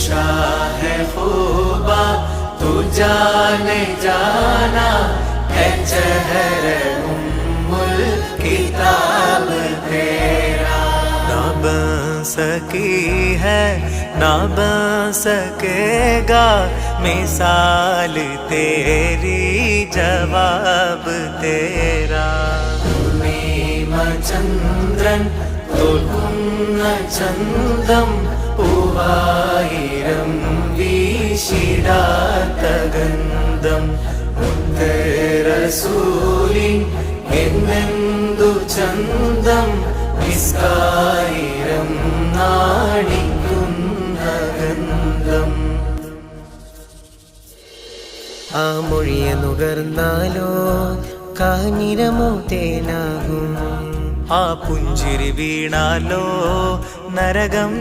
तमशा है खूबा तू जाने जाना है चेहरे उम्मुल किताब तेरा। ना बन सकी है ना बन सकेगा मिसाल तेरी जवाब तेरा। ചന്ദ്രൻ തോൽക്കുന്ന ചന്തം പൂവായിരം വീശിടാത്ത ഗന്ധം മുത്തറസൂലിൻ എന്നെന്തു ചന്തം നിസ്കായിരം നാടിക്കുന്ന ഗന്ധം. ആ മൊഴിയെ നുകർന്നാലോ കാഞ്ഞിരമോ തേനാകും, ആ പുഞ്ചിരി വീണാലോ നരകം